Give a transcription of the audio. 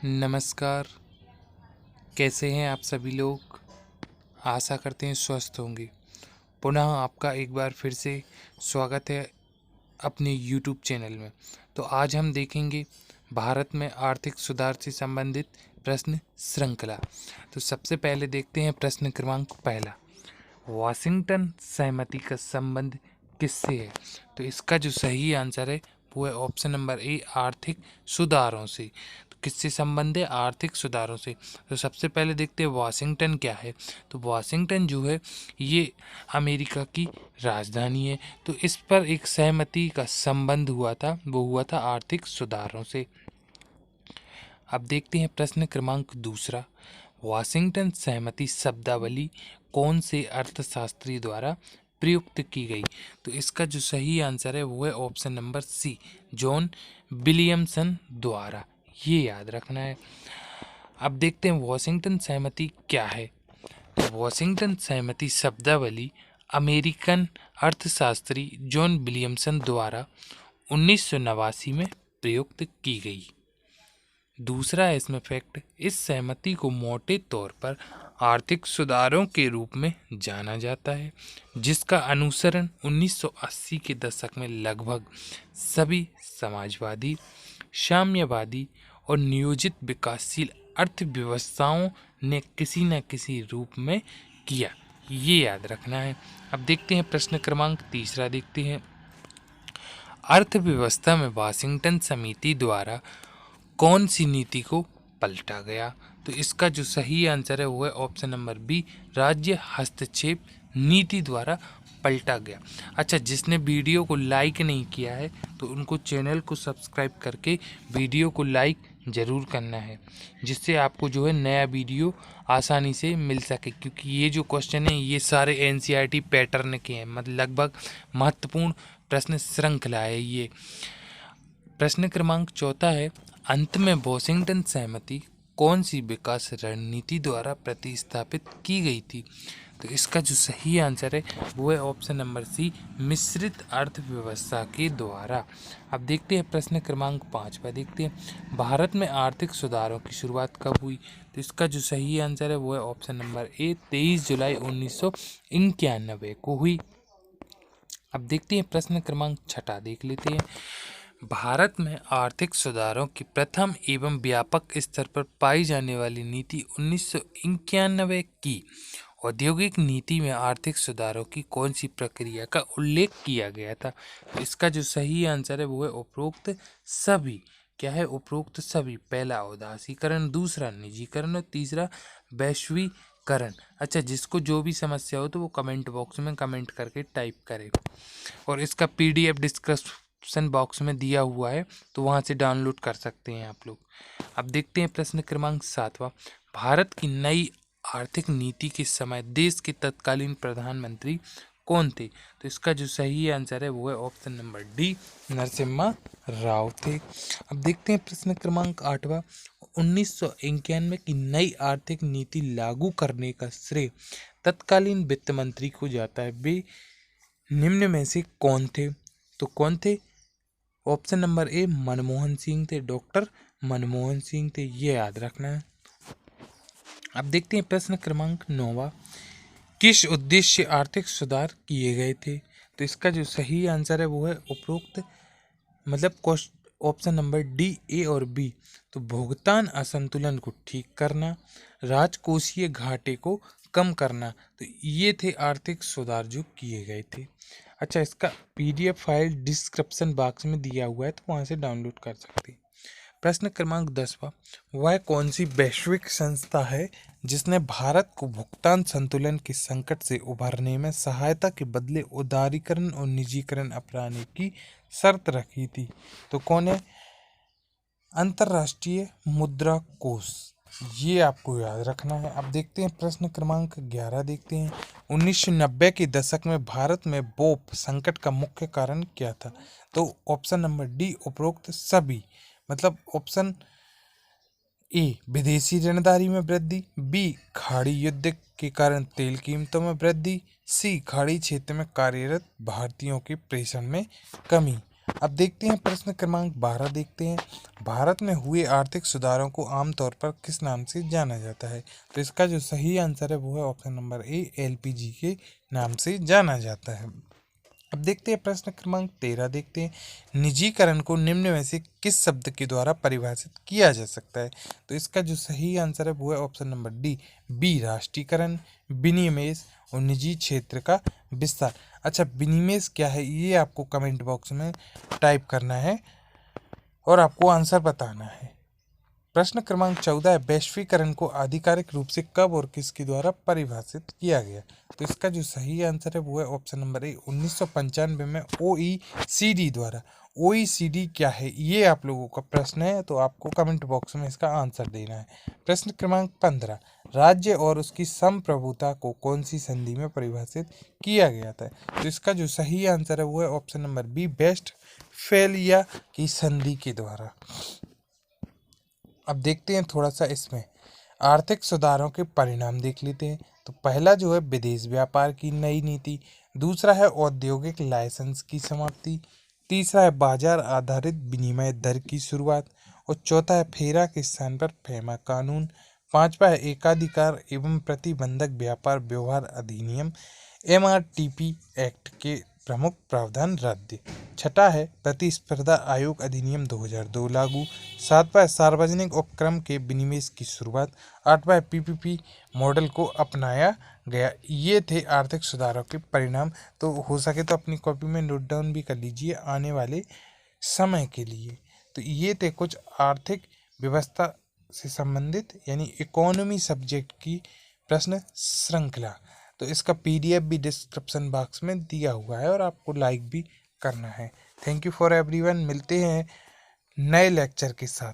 नमस्कार। कैसे हैं आप सभी लोग? आशा करते हैं स्वस्थ होंगे। पुनः आपका एक बार फिर से स्वागत है अपने यूट्यूब चैनल में। तो आज हम देखेंगे भारत में आर्थिक सुधार से संबंधित प्रश्न श्रृंखला। तो सबसे पहले देखते हैं प्रश्न क्रमांक पहला। वाशिंगटन सहमति का संबंध किससे है? तो इसका जो सही आंसर है वो है ऑप्शन नंबर ए, आर्थिक सुधारों से। तो किससे संबंध है? आर्थिक सुधारों से। तो सबसे पहले देखते हैं वाशिंगटन क्या है। तो वाशिंगटन जो है ये अमेरिका की राजधानी है। तो इस पर एक सहमति का संबंध हुआ था, वो हुआ था आर्थिक सुधारों से। अब देखते हैं प्रश्न क्रमांक दूसरा। वाशिंगटन सहमति शब्दावली कौन से अर्थशास्त्री द्वारा प्रयुक्त की गई? तो इसका जो सही आंसर है वो है option number C, John Williamson द्वारा। ये याद रखना है। अब देखते हैं वाशिंगटन सहमति क्या है। तो वाशिंगटन सहमति शब्दावली अमेरिकन अर्थशास्त्री जॉन विलियमसन द्वारा 1989 में प्रयुक्त की गई। दूसरा है इसमें फैक्ट, इस सहमति को मोटे तौर पर आर्थिक सुधारों के रूप में जाना जाता है, जिसका अनुसरण 1980 के दशक में लगभग सभी समाजवादी, साम्यवादी और नियोजित विकासशील अर्थव्यवस्थाओं ने किसी न किसी रूप में किया। ये याद रखना है। अब देखते हैं प्रश्न क्रमांक तीसरा। देखते हैं अर्थव्यवस्था में वाशिंगटन समिति द्वारा कौन सी नीति को पलटा गया? तो इसका जो सही आंसर है वो है ऑप्शन नंबर बी, राज्य हस्तक्षेप नीति द्वारा पलटा गया। अच्छा, जिसने वीडियो को लाइक नहीं किया है तो उनको चैनल को सब्सक्राइब करके वीडियो को लाइक ज़रूर करना है, जिससे आपको जो है नया वीडियो आसानी से मिल सके। क्योंकि ये जो क्वेश्चन है ये सारे एनसीईआरटी पैटर्न के हैं, मतलब लगभग महत्वपूर्ण प्रश्न श्रृंखला है ये। प्रश्न क्रमांक चौथा है, अंत में वाशिंगटन सहमति कौन सी विकास रणनीति द्वारा प्रतिस्थापित की गई थी? तो इसका जो सही आंसर है वो है ऑप्शन नंबर सी, मिश्रित अर्थव्यवस्था के द्वारा। अब देखते हैं प्रश्न क्रमांक 5 देखते हैं भारत में आर्थिक सुधारों की शुरुआत कब हुई? तो इसका जो सही आंसर है वो है ऑप्शन नंबर ए, 23 जुलाई 1991 को हुई। अब देखते हैं प्रश्न क्रमांक 6 देख लेते हैं। भारत में आर्थिक सुधारों की प्रथम एवं व्यापक स्तर पर पाई जाने वाली नीति 1991 की औद्योगिक नीति में आर्थिक सुधारों की कौन सी प्रक्रिया का उल्लेख किया गया था? तो इसका जो सही आंसर है वो है उपरोक्त सभी। क्या है? उपरोक्त सभी। पहला उदासीकरण, दूसरा निजीकरण और तीसरा वैश्वीकरण। अच्छा, जिसको जो भी समस्या हो तो वो कमेंट बॉक्स में कमेंट करके टाइप करे, और इसका पीडीएफ डिस्क्रिप्शन बॉक्स में दिया हुआ है, तो वहाँ से डाउनलोड कर सकते हैं आप लोग। अब देखते हैं प्रश्न क्रमांक 7। भारत की नई आर्थिक नीति के समय देश के तत्कालीन प्रधानमंत्री कौन थे? तो इसका जो सही आंसर है वो है option number D, Narasimha Rao थे। अब देखते हैं प्रश्न क्रमांक 8। 1991 की नई आर्थिक नीति लागू करने का श्रेय तत्कालीन वित्त मंत्री को जाता है। वे निम्न में से कौन थे? तो कौन थे? Option number A, Manmohan Singh थे, डॉक्टर मनमोहन सिंह थे। ये याद रखना है। अब देखते हैं प्रश्न क्रमांक 9। किस उद्देश्य आर्थिक सुधार किए गए थे? तो इसका जो सही आंसर है वो है उपरोक्त, मतलब ऑप्शन नंबर डी, ए और बी। तो भुगतान असंतुलन को ठीक करना, राजकोषीय घाटे को कम करना। तो ये थे आर्थिक सुधार जो किए गए थे। अच्छा, इसका पीडीएफ फाइल डिस्क्रिप्शन बॉक्स में दिया हुआ है, तो वहाँ से डाउनलोड कर सकते हैं। प्रश्न क्रमांक 10। वह कौन सी वैश्विक संस्था है जिसने भारत को भुगतान संतुलन के संकट से उभरने में सहायता के बदले उदारीकरण और निजीकरण अपनाने की शर्त रखी थी? तो कौन है? अंतर्राष्ट्रीय मुद्रा कोष। ये आपको याद रखना है। अब देखते हैं प्रश्न क्रमांक 11। देखते हैं 1990 के दशक में भारत में बोप संकट का मुख्य कारण क्या था? तो ऑप्शन नंबर डी, उपरोक्त सभी। मतलब ऑप्शन ए, विदेशी ऋणदारी में वृद्धि, बी, खाड़ी युद्ध के कारण तेल कीमतों में वृद्धि, सी, खाड़ी क्षेत्र में कार्यरत भारतीयों के प्रेषण में कमी। अब देखते हैं प्रश्न क्रमांक 12 देखते हैं। भारत में हुए आर्थिक सुधारों को आमतौर पर किस नाम से जाना जाता है? तो इसका जो सही आंसर है वो है ऑप्शन नंबर ए, एलपीजी के नाम से जाना जाता है। अब देखते हैं प्रश्न क्रमांक 13 देखते हैं। निजीकरण को निम्न में से किस शब्द के द्वारा परिभाषित किया जा सकता है? तो इसका जो सही आंसर है वो है ऑप्शन नंबर डी, बी, राष्ट्रीयकरण, विनिवेश और निजी क्षेत्र का विस्तार। अच्छा, विनिवेश क्या है ये आपको कमेंट बॉक्स में टाइप करना है और आपको आंसर बताना है। प्रश्न क्रमांक 14 है। वैश्वीकरण को आधिकारिक रूप से कब और किसके द्वारा परिभाषित किया गया? तो इसका जो सही आंसर है वो है ऑप्शन नंबर ए, 1995 में ओईसीडी द्वारा। ओईसीडी क्या है ये आप लोगों का प्रश्न है, तो आपको कमेंट बॉक्स में इसका आंसर देना है। प्रश्न क्रमांक 15। राज्य और उसकी संप्रभुता को कौन सी संधि में परिभाषित किया गया था? तो इसका जो सही आंसर है वो है ऑप्शन नंबर बी, वेस्टफैलिया की संधि के द्वारा। अब देखते हैं थोड़ा सा इसमें आर्थिक सुधारों के परिणाम देख लेते हैं। तो पहला जो है विदेश व्यापार की नई नीति, दूसरा है औद्योगिक लाइसेंस की समाप्ति, तीसरा है बाजार आधारित विनिमय दर की शुरुआत और चौथा है फेरा के स्थान पर फेमा कानून, पांचवा है एकाधिकार एवं प्रतिबंधक व्यापार व्यवहार अधिनियम एमआरटीपी एक्ट के प्रमुख प्रावधान रद्द, छठा है प्रतिस्पर्धा आयोग अधिनियम 2002 लागू, सातवां है सार्वजनिक उपक्रम के विनिवेश की शुरुआत, आठवां है पीपीपी मॉडल को अपनाया गया। ये थे आर्थिक सुधारों के परिणाम। तो हो सके तो अपनी कॉपी में नोट डाउन भी कर लीजिए आने वाले समय के लिए। तो ये थे कुछ आर्थिक व्यवस्था से संबंधित यानी इकोनॉमी सब्जेक्ट की प्रश्न श्रृंखला। तो इसका पीडीएफ भी डिस्क्रिप्शन बॉक्स में दिया हुआ है और आपको लाइक भी करना है। Thank you for everyone. मिलते हैं नए लेक्चर के साथ।